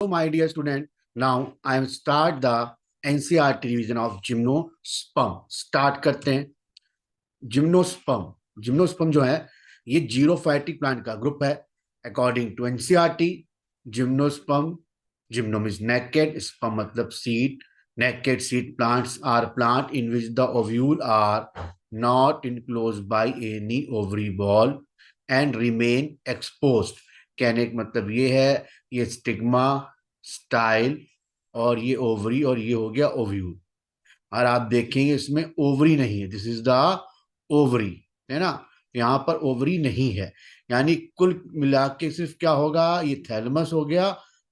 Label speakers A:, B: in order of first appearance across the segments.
A: Hello, my dear student. Now I am start the NCERT revision of gymnosperm. Start करते हैं। Gymnosperm gymnosperm जो है ये xerophytic plant का ग्रुप है। According to NCERT, gymnosperm, gymno means naked, sperm मतलब seed, naked seed plants are plant in which the ovule are not enclose by any ovary wall and remain exposed. कहने का मतलब ये है, ये stigma, style और ये ओवरी और ये हो गया ओव्यूल। और आप देखेंगे इसमें ओवरी नहीं है, दिस इज द ओवरी, है ना। यहाँ पर ओवरी नहीं है, यानी कुल मिला के सिर्फ क्या होगा, ये थैलमस हो गया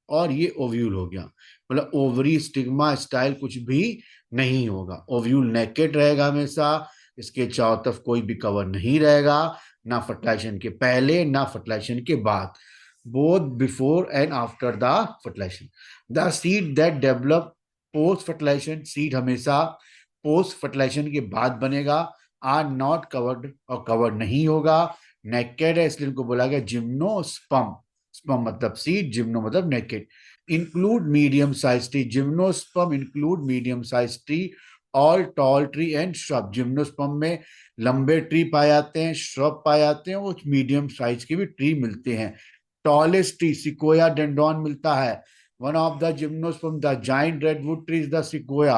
A: और ये ओव्यूल हो गया। मतलब ओवरी, स्टिग्मा, स्टाइल कुछ भी नहीं होगा। ओव्यूल नेकेड रहेगा हमेशा, इसके चारों तरफ कोई भी कवर नहीं रहेगा, ना फर्टिलाइजेशन के पहले ना फर्टिलाइजेशन के बाद, both before and after the fertilisation. The seed that develop post fertilisation, seed हमेशा पोस्ट फर्टिलाइजेशन के बाद बनेगा, आर नॉट कवर्ड और कवर्ड नहीं होगा, नेकेड है, इसलिए इनको बोला गया जिम्नोस्पर्म। स्पर्म मतलब सीड, जिम्नो मतलब naked. Include medium size tree, gymnosperm include medium size tree, all tall tree and shrub. Gymnosperm में लंबे ट्री पाए जाते हैं, श्रब पाए जाते हैं, वो मीडियम साइज के भी ट्री मिलते हैं। टॉलेस्ट ट्री सिकोया डेंड्रॉन मिलता है। One of the gymnosperm, the giant redwood tree is the sequoia,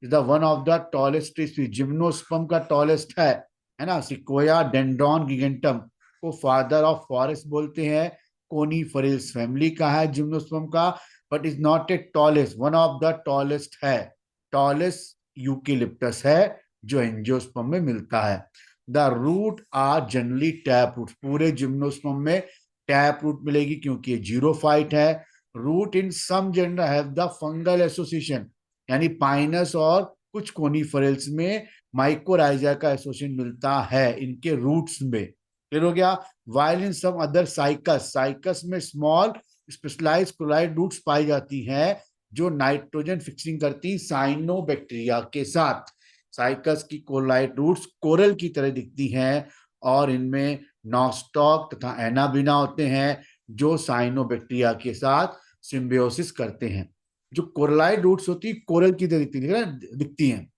A: is the one of the tallest trees. Gymnosperm का टॉलेस्ट है ना। सिकोया डेंड्रॉन गिगेंटम को फादर ऑफ फॉरेस्ट बोलते हैं। कोनीफेरस फैमिली का है जिम्नोस्पर्म का, but is not a tallest, one of the tallest है। टॉलेस्ट यूकेलिप्टस है जो एंजियोस्पर्म में मिलता है। The root are generally tap root, पूरे जिम्नोस्पर्म में टैप रूट मिलेगी क्योंकि ये जीरोफाइट है। Root in some genera have the fungal association, यानी पाइनस और कुछ कोनीफेरल्स में माइकोराइजा का एसोसिएशन मिलता है इनके रूट्स में। क्लियर हो गया। While in some other cycas, cycas में स्मॉल स्पेशलाइज्ड क्लोराइड रूट्स पाई जाती हैं जो नाइट्रोजन फिक्सिंग करती साइनोबैक्टीरिया के साथ। साइकस की कोलाइट रूट्स कोरल की तरह दिखती हैं और इनमें नॉस्टॉक तथा एनाबिना होते हैं जो साइनोबैक्टीरिया के साथ सिम्बियोसिस करते हैं। जो कोरलाइड रूट्स होती है कोरल की तरह दिखती हैं।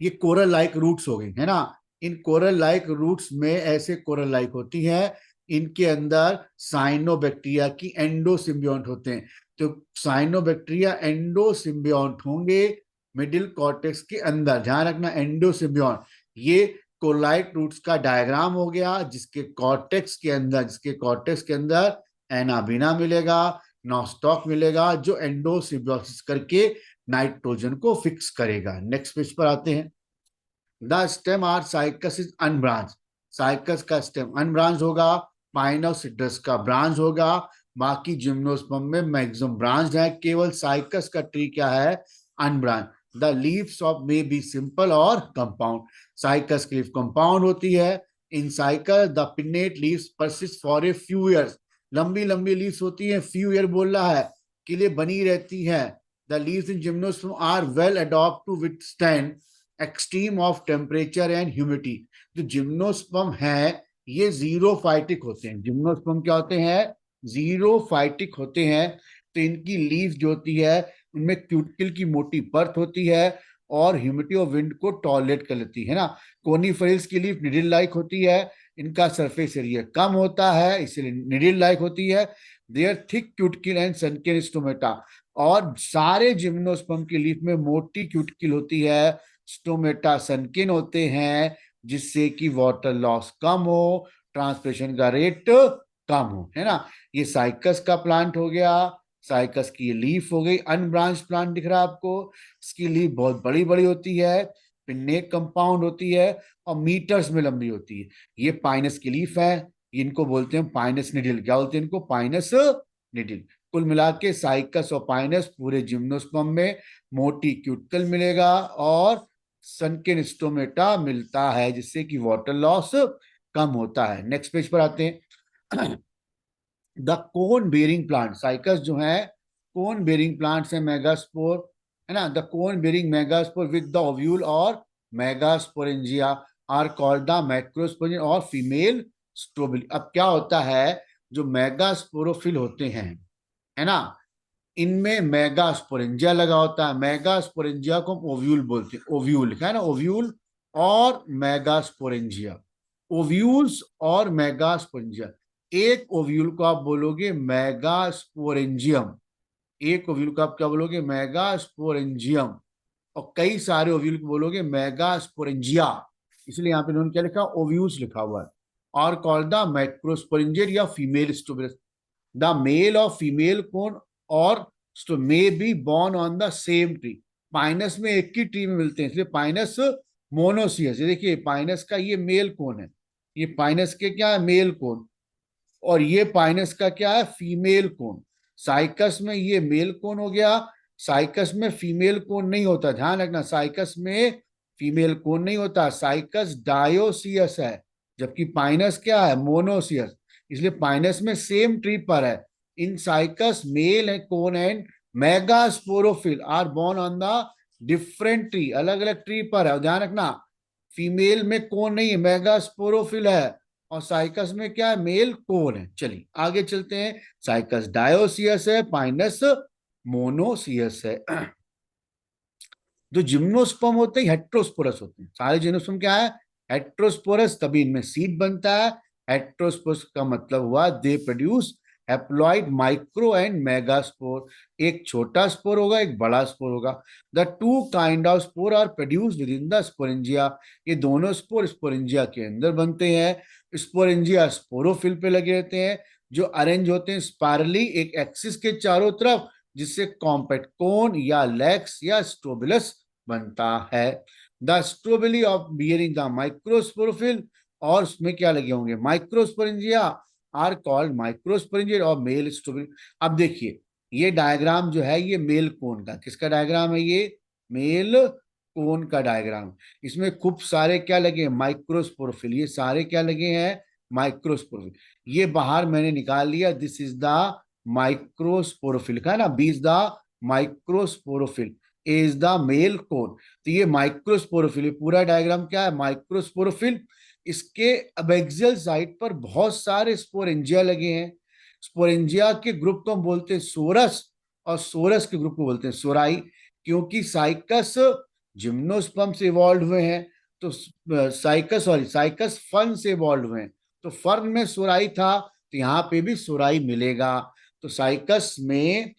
A: ये कोरल लाइक रूट्स हो गई, है ना। इन कोरल लाइक रूट्स में ऐसे कोरल लाइक होती है, इनके अंदर साइनोबैक्टीरिया की एंडोसिम्बियोंट होते हैं। तो साइनोबैक्टीरिया एंडोसिम्बियोंट होंगे मिडिल कॉर्टेक्स के अंदर, ध्यान रखना एंडोसिम्बियोंट। ये कोलाइट रूट्स का डायग्राम हो गया जिसके कॉर्टेक्स के अंदर एनाबिना मिलेगा, नॉस्टॉक मिलेगा जो एंडोसिम्बियोसिस करके नाइट्रोजन को फिक्स करेगा। नेक्स्ट पेज पर आते हैं। The stem are cycas is unbranched, cycas का स्टेम अनब्रांच होगा, पाइनोसिट्रस का ब्रांच होगा। बाकी जिम्नोस्पर्म में मैक्सिमम ब्रांच है, केवल साइकस का ट्री क्या है, unbranch. The leaves of may be simple और कंपाउंड, साइकस की लीफ कंपाउंड होती है। इन cycas the pennate leaves persist for a few years, लंबी लंबी लीव्स होती है, फ्यू ईयर बोल रहा है के लिए बनी रहती है। The leaves in gymnosperm are well adopt to withstand extreme of temperature and humidity. जो जिम्नोस्पर्म है ये जीरोफाइटिक होते हैं। जिम्नोस्पर्म क्या होते हैं, जीरोफाइटिक होते हैं। तो इनकी लीव्स जो होती है उनमें क्यूटिकल की मोटी परत होती है और ह्यूमिडिटी और विंड को टॉलरेट कर लेती है ना। कोनीफेरस की लीफ निडिल लाइक होती है, इनका सरफेस एरिया कम होता है इसलिए निडिल लाइक होती है। Their thick cuticle and sunken stomata, और सारे जिम्नोस्पर्म की लीफ में मोटी क्यूटिकल होती है, स्टोमेटा सनकिन होते हैं, जिससे कि वाटर लॉस कम हो, ट्रांसपिरेशन का रेट कम हो, है ना। ये साइकस का प्लांट हो गया, साइकस की लीफ हो गई। अनब्रांच प्लांट दिख रहा है आपको, इसकी लीफ बहुत बड़ी बड़ी होती है, पिन्नेट कंपाउंड होती है और मीटर्स में लंबी होती है। ये पाइनस की लीफ है, इनको बोलते हैं पाइनस निडिल। क्या बोलते हैं इनको, पाइनस निडिल। कुल मिला के साइकस और पाइनस पूरे जिम्नोस्पर्म में मोटी क्यूटिकल मिलेगा और सनकिन स्टोमेटा मिलता है जिससे कि वाटर लॉस कम होता है। नेक्स्ट पेज पर आते हैं। The cone bearing plant, cycas जो है कोन बेरिंग प्लांट्स है, मेगास्पोर, है ना। The cone bearing megaspore with the ovule और megasporangia are called the macrosporangia और फीमेल स्ट्रोबिली। अब क्या होता है, जो मेगास्पोरोफिल होते हैं, है ना, इनमें मेगास्पोरेंजिया लगा होता है। मेगास्पोरेंजिया को हम ओव्यूल बोलते हैं, ओव्यूल लिखा है ना, ओव्यूल और मेगास्पोरेंजिया, ओव्यूल्स और मेगास्पोरेंजिया। एक ओव्यूल को आप बोलोगे मेगास्पोरेंजियम, एक ओव्यूल को आप क्या बोलोगे, मेगास्पोरेंजियम, और कई सारे ओव्यूल को बोलोगे मेगास्पोरेंजिया। इसलिए यहाँ पे इन्होंने क्या लिखा, ओव्यूल्स लिखा हुआ है। और कॉल्ड द मैक्रोस्पोरेंजियट या फीमेल स्टोबिलस, द मेल और फीमेल कोन और may be born on the same tree. Pinus में एक ही ट्री में मिलते हैं, इसलिए पाइनस मोनोसियस। ये देखिए पाइनस का ये मेल कोन है, ये पाइनस के क्या है, मेल कोन, और ये पाइनस का क्या है, फीमेल कोन। साइकस में ये मेल कोन हो गया, साइकस में फीमेल कोन नहीं होता, ध्यान रखना, साइकस में फीमेल कोन नहीं होता, साइकस डायोसियस है, जबकि पाइनस क्या है, मोनोसियस। इसलिए पाइनस में सेम ट्री पर है। इन साइकस मेल है cone and megasporophyll are borne on the different tree, अलग अलग ट्री पर है। ध्यान रखना, फीमेल में कोन नहीं है, मेगास्पोरोफिल है, और साइकस में क्या है, मेल कोन है। चलिए आगे चलते हैं, साइकस डायोसियस है, पाइनस मोनोसियस है। जो जिम्नोस्पर्म होते हैं हेट्रोस्पोरस होते हैं, सारे जिम्नोस्पर्म क्या है, हेट्रोस्पोरस, तभी इनमें सीड बनता है। हेट्रोस्पोरस का मतलब हुआ they produce haploid micro and megaspore, एक छोटा स्पोर होगा एक बड़ा स्पोर होगा। The two kind of spore are produced with in the sporangia, ये दोनों स्पोर स्पोरेंजिया के अंदर बनते हैं। स्पोरेंजिया स्पोरोफिल पे लगे रहते हैं, जो अरेंज होते हैं स्पायरली एक एक्सिस के चारों तरफ, जिससे कॉम्पैक्ट कोन या लेक्स या स्ट्रोबिलस बनता है। The strobili of bearing the microsporophyll, और उसमें क्या लगे होंगे, माइक्रोस्पोरेंजिया आर कॉल्ड माइक्रोस्पोरेंजिया और मेल स्ट्रोबिल। अब देखिए ये डायग्राम जो है ये मेल कोन का, किसका डायग्राम है, ये मेल कोन का डायग्राम। इसमें खूब सारे क्या लगे हैं, माइक्रोस्पोरोफिल, ये सारे क्या लगे हैं, माइक्रोस्पोरोफिल। ये बाहर मैंने निकाल लिया, दिस इज द माइक्रोस्पोरोफिल का ना, B is the microsporophyll, A is the male cone. तो ये माइक्रोस्पोरोफिल, पूरा डायग्राम क्या है, माइक्रोस्पोरोफिल। इसके अबैक्सियल साइड पर बहुत सारे स्पोरेंजिया लगे हैं। स्पोरेंजिया के ग्रुप को हम बोलते हैं सोरस, और सोरस के ग्रुप को बोलते हैं सोराई, क्योंकि साइकस जिम्नोस्पर्म से इवॉल्व हुए हैं, तो साइकस फर्न से इवॉल्व हुए हैं, तो फर्न में सोराई था, तो यहाँ पे भी सोराई मिलेगा। तो साइकस में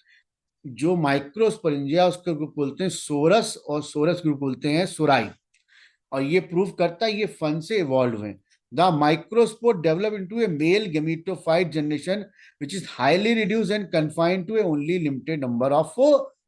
A: जो माइक्रोस्पोरेंजिया उसके ग्रुप बोलते हैं सोरस, और सोरस ग्रुप बोलते हैं सोराई, और ये प्रूव करता है ये फन से इवॉल्व हुए। The microspore develop into a male gametophyte generation which is highly reduce and confined to a only limited number of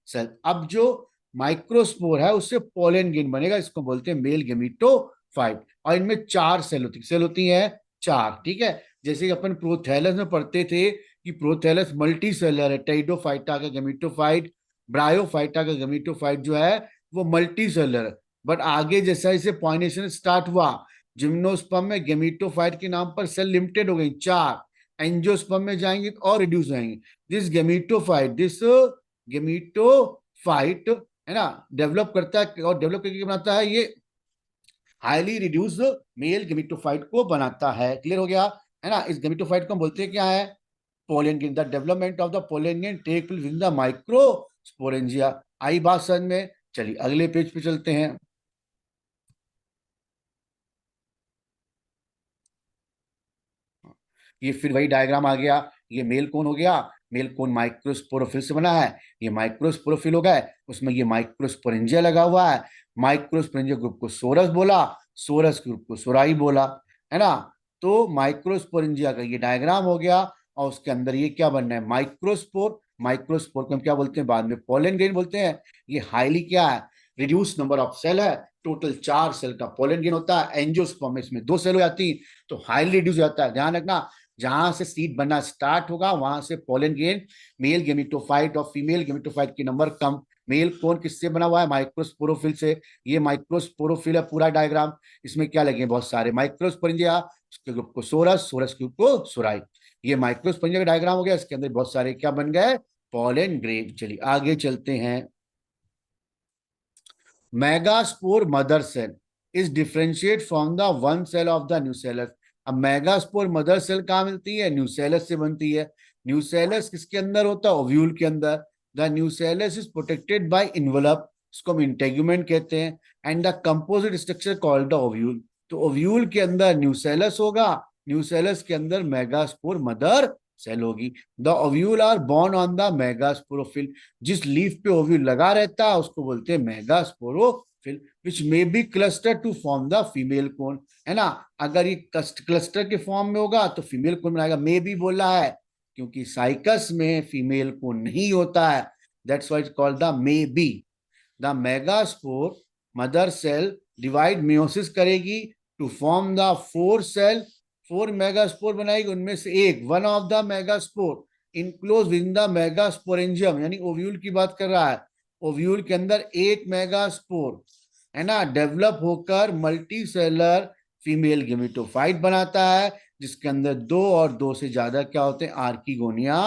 A: cell. अब जो माइक्रोस्पोर है उससे पोलन ग्रेन बनेगा, इसको बोलते हैं मेल गेमेटोफाइट, और इनमें चार सेल होती है चार, ठीक है। जैसे कि अपन प्रोथैलस में पढ़ते थे कि प्रोथैलस मल्टी सेलर है, टेरिडोफाइटा का गेमेटोफाइट, ब्रायोफाइटा का गेमेटोफाइट जो है वो मल्टी सेलर है। बट आगे जैसा जैसे पॉलिनेशन स्टार्ट हुआ, जिम्नोस्पर्म में गेमेटोफाइट के नाम पर सेल लिमिटेड हो गई चार, एंजियोस्पर्म में जाएंगे तो और रिड्यूस जाएंगे। दिस गेमेटोफाइट है ना, डेवलप करता है, और डेवलप करके बनाता है ये हाईली रिड्यूस्ड मेल गेमेटोफाइट को बनाता है। क्लियर हो गया है ना, इस गेमेटोफाइट को हम बोलते हैं क्या है, pollen grain. The development of the pollen grain take place in the microsporangia. आई बात समझ में, चलिए अगले पेज पे चलते हैं। ये फिर वही डायग्राम आ गया, ये मेल कोन हो गया, मेल कोन माइक्रोस्पोरोफिल से बना है, ये माइक्रोस्पोरोफिल हो गया, उसमें ये माइक्रोस्पोरेंजिया लगा हुआ है। माइक्रोस्पोरेंजिया ग्रुप को सोरस बोला, सोरस ग्रुप को सोराई बोला, है ना। तो माइक्रोस्पोरेंजिया का ये डायग्राम हो गया, और उसके अंदर ये क्या बनना है, माइक्रोस्पोर। माइक्रोस्पोर को हम क्या बोलते हैं, बाद में पोलन ग्रेन बोलते हैं। ये हाईली क्या है, रिड्यूस नंबर ऑफ सेल है, टोटल चार सेल का पोलन ग्रेन होता है। एंजियोस्पर्म में इसमें दो सेल हो जाती, तो हाईली रिड्यूस हो जाता है। ध्यान रखना, जहां से सीड बनना स्टार्ट होगा वहां से पोलन ग्रेन, मेल गेमेटोफाइट और फीमेल गेमेटोफाइट के नंबर कम। मेल कोन किससे बना हुआ है, माइक्रोस्पोरोफिल से। ये माइक्रोस्पोरोफिल है पूरा डायग्राम, इसमें क्या लगे बहुत सारे माइक्रोस्पोरेंजिया, उसके ग्रुप को सोरस, सोरस ग्रुप को सोराई। ये माइक्रोस्पोरेंजिया का डायग्राम हो गया, इसके अंदर बहुत सारे क्या बन गए, पोलन ग्रेन। चलिए आगे चलते हैं। Megaspore mother cell is differentiate from the one cell of the nucellus. अब मेगास्पोर मदर सेल कहाँ मिलती है, न्यूसेलस से बनती है। न्यूसेलस किसके अंदर होता है, ओव्यूल के अंदर। The nucellus is protected by envelope, इसको हम इंटेगुमेंट कहते हैं, and the composite structure called the ovule. तो ओव्यूल के अंदर न्यूसेलस होगा, न्यूसेलस के अंदर मेगास्पोर मदर सेल होगी। The ovule are borne on the megasporophyll, जिस लीफ पे ओव्यूल लगा रहता है उसको बोलते हैं megasporophyll, which may be cluster to form the female cone, है ना। अगर ये क्लस्टर के फॉर्म में होगा तो फीमेल कोन बनाएगा, मे बी बोला है क्योंकि साइकस में फीमेल कोन नहीं होता है, that's why it's called the may be. द megaspore mother cell divide meiosis करेगी to form the four cell, four megaspore बनाएगी, उनमें से एक one of the megaspore enclose with the megasporangium, यानी ओव्यूल की बात कर रहा है, ओव्यूल के अंदर एक मेगास्पोर, है ना, डेवलप होकर मल्टी सेलर फीमेल गेमेटोफाइट बनाता है, जिसके अंदर दो और दो से ज्यादा क्या होते हैं, आर्किगोनिया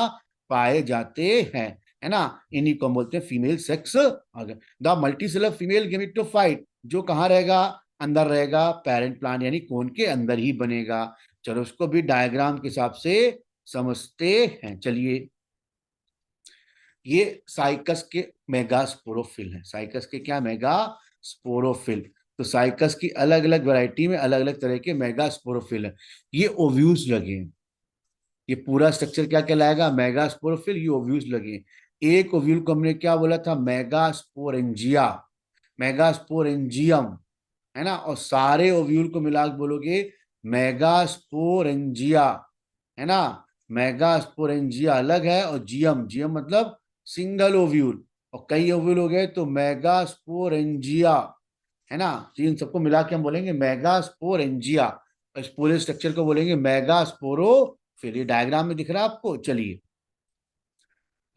A: पाए जाते हैं, है ना। इन्हीं को हम बोलते हैं female sex organ. The multicellular female gametophyte जो कहाँ रहेगा, अंदर रहेगा, पेरेंट प्लांट यानी कोन के अंदर ही बनेगा। चलो उसको भी डायग्राम के हिसाब से समझते हैं। चलिए, ये साइकस के मेगास्पोरोफिल है, साइकस के क्या, मेगास्पोरोफिल। तो साइकस की अलग अलग वैरायटी में अलग अलग तरह के मेगास्पोरोफिल है। ये ओव्यूल्स लगे हैं, ये पूरा स्ट्रक्चर क्या कहलाएगा, मेगास्पोरोफिल, ये ओव्यूल्स लगे हैं। एक ओव्यूल को हमने क्या बोला था, मेगास्पोरेंजिया, मेगास्पोरेंजियम, है ना। और सारे ओव्यूल को मिला के बोलोगे मेगास्पोरेंजिया, है ना। मेगास्पोरेंजिया अलग है, और जियम, जियम मतलब सिंगल ओव्यूल, और कई ओव्यूल हो गए तो मेगास्पोरेंजिया, है ना। तो इन सबको मिला के हम बोलेंगे मेगास्पोरेंजिया, इस पूरे स्ट्रक्चर को बोलेंगे मेगास्पोरो। फिर ये डायग्राम में दिख रहा है आपको। चलिए,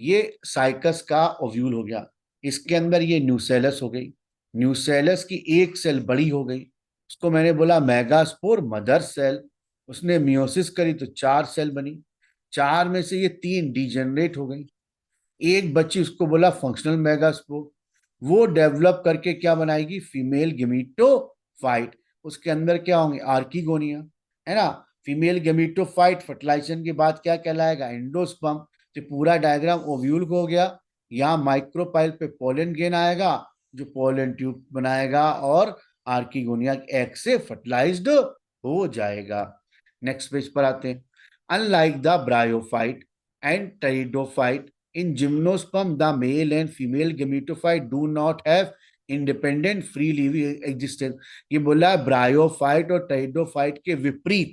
A: ये साइकस का ओव्यूल हो गया, इसके अंदर ये न्यूसेलस हो गई, न्यूसेलस की एक सेल बड़ी हो गई, उसको मैंने बोला मेगास्पोर मदर सेल, उसने मियोसिस करी तो चार सेल बनी, चार में से ये तीन डिजेनरेट हो गई, एक बच्ची, उसको बोला फंक्शनल मेगास्पोर, वो डेवलप करके क्या बनाएगी, फीमेल गेमीटोफाइट, उसके अंदर क्या होंगे, आर्किगोनिया, है ना। फीमेल गेमीटोफाइट फर्टिलाइजेशन के बाद क्या कहलाएगा, एंडोस्पर्म। तो पूरा डायग्राम ओव्यूल को हो गया, यहाँ माइक्रोपाइल पे पोलन गेन आएगा जो पोलन ट्यूब बनाएगा और आर्किगोनिया एग से फर्टिलाइज्ड हो जाएगा। नेक्स्ट पेज पर आते हैं। Unlike the bryophyte and pteridophyte, in gymnosperm the male and female gametophyte do not have independent free living existence। ये बोला है ब्रायोफाइट और टेरिडोफाइट के विपरीत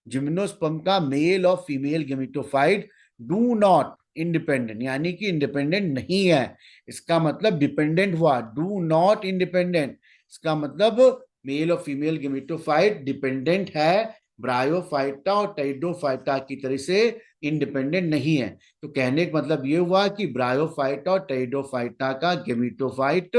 A: जिम्नोस्पर्म का मेल और female gametophyte do not independent, यानी कि इंडिपेंडेंट नहीं है, इसका मतलब डिपेंडेंट हुआ, डू नॉट इंडिपेंडेंट, इसका मतलब मेल और फीमेल गेमेटोफाइट डिपेंडेंट है, ब्रायोफाइटा और टेरिडोफाइटा की तरह से इंडिपेंडेंट नहीं है। तो कहने का मतलब ये हुआ कि ब्रायोफाइटा और टेरिडोफाइटा का गेमेटोफाइट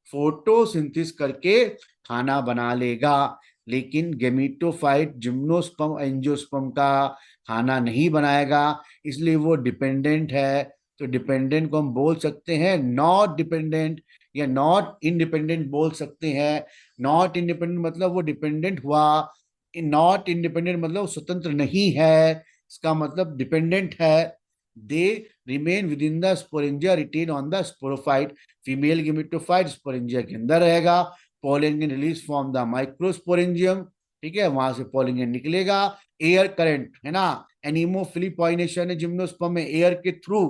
A: फोटोसिंथेसिस करके खाना बना लेगा, लेकिन गेमीटोफाइट जिम्नोस्पर्म एंजियोस्पर्म का खाना नहीं बनाएगा, इसलिए वो डिपेंडेंट है। तो डिपेंडेंट को हम बोल सकते हैं नॉट डिपेंडेंट, या नॉट इंडिपेंडेंट बोल सकते हैं। नॉट इंडिपेंडेंट मतलब वो डिपेंडेंट हुआ, नॉट इंडिपेंडेंट मतलब स्वतंत्र नहीं है, इसका मतलब डिपेंडेंट है। They remain with in the sporangia, retain on the sporophyte, female gametophyte sporangia के अंदर रहेगा, pollen release from the microsporangium, ठीक है, वहां से पोलन निकलेगा, एयर करंट, है ना। एनीमोफिली पॉइनेशन है जिम्नोस्पर्म में, एयर के थ्रू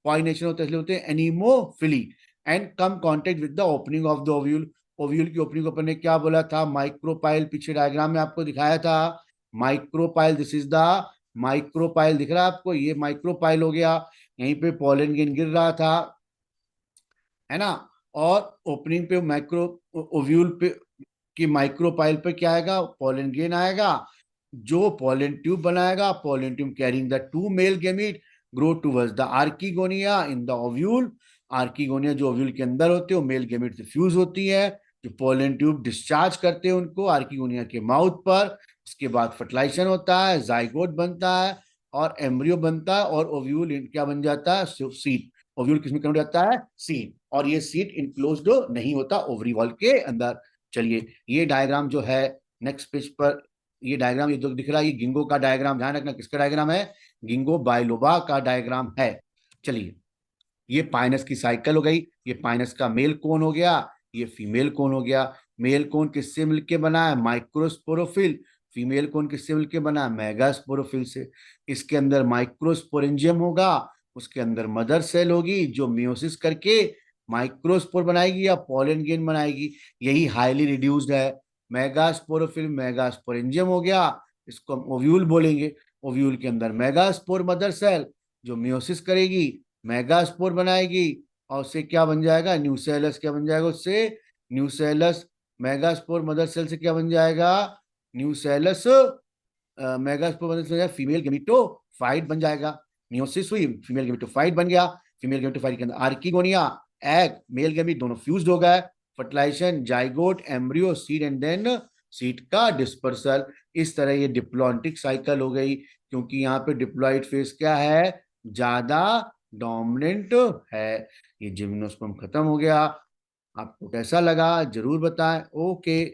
A: पॉइनेशन होता है, इसलिए होते हैं anemophily, and come contact with the opening of the ovule. Ovule की ओपनिंग अपन ने क्या बोला था, माइक्रोपाइल, पीछे डायग्राम में आपको दिखाया था micropyle, this is the micropyle, दिख रहा है आपको, ये माइक्रोपाइल हो गया, यहीं पे पोलन गेन गिर रहा था, है ना। और ओपनिंग पे माइक्रो ओव्यूल पे की माइक्रोपाइल पे क्या आएगा, पोलन गेन आएगा, जो पोलन ट्यूब बनाएगा, pollen tube carrying the two male gamete grow towards the archegonia in the ovule, archegonia जो ओव्यूल के अंदर होते हैं वो मेल गेमीट से फ्यूज होती है, जो पोलन ट्यूब डिस्चार्ज करते हैं उनको आर्किगोनिया के माउथ पर, उसके बाद फर्टिलाइजेशन होता है, जाइगोट बनता है और एम्ब्रियो बनता है, और ओव्यूल क्या बन जाता है, सीड। ओव्यूल किसमें कन्वर्ट जाता है, सीड, और ये सीड इनक्लोज्ड नहीं होता ओवरी वॉल के अंदर। चलिए, ये डायग्राम जो है नेक्स्ट पेज पर, ये डायग्राम ये जो दिख रहा है ये गिंगो का डायग्राम, ध्यान रखना किसका डायग्राम है, गिंगो बाइलोबा का डायग्राम है। चलिए, ये पाइनस की साइकिल हो गई, ये पाइनस का मेल कोन हो गया, ये फीमेल कोन हो गया। मेल कोन किससे मिलके बना है? माइक्रोस्पोरोफिल। फीमेल कोन किससे मिलके बना है? मेगास्पोरोफिल से। इसके अंदर माइक्रोस्पोरेंजियम होगा, उसके अंदर मदर सेल होगी जो मियोसिस करके माइक्रोस्पोर बनाएगी या पॉलन ग्रेन बनाएगी। यही हाईली रिड्यूस्ड है। मेगास्पोरोफिल मेगास्पोरेंजियम हो गया, इसको हम ओव्यूल बोलेंगे। ओव्यूल के अंदर मेगास्पोर मदर सेल जो मियोसिस करेगी, मेगास्पोर बनाएगी, और उससे क्या बन जाएगा? न्यूसेलस। क्या बन जाएगा उससे? न्यूसेलस। मेगास्पोर मदर सेल से क्या बन जाएगा? Nucellus. Megaspore mother cell female gametophyte बन जाएगा। मियोसिस हुई, फीमेल गेमिटोफाइट बन गया। फीमेल गेमिटोफाइट के अंदर आर्किगोनिया, एग, मेल गेमिट दोनों फ्यूज्ड हो गए। Fertilisation, zygote, embryo, seed and then seed का डिस्पर्सल। इस तरह ये डिप्लॉन्टिक साइकिल हो गई, क्योंकि यहाँ पे डिप्लॉइड फेज क्या है? ज्यादा डोमिनेंट है। ये जिम्नोस्पर्म खत्म हो गया। आपको कैसा लगा जरूर बताएं। ओके।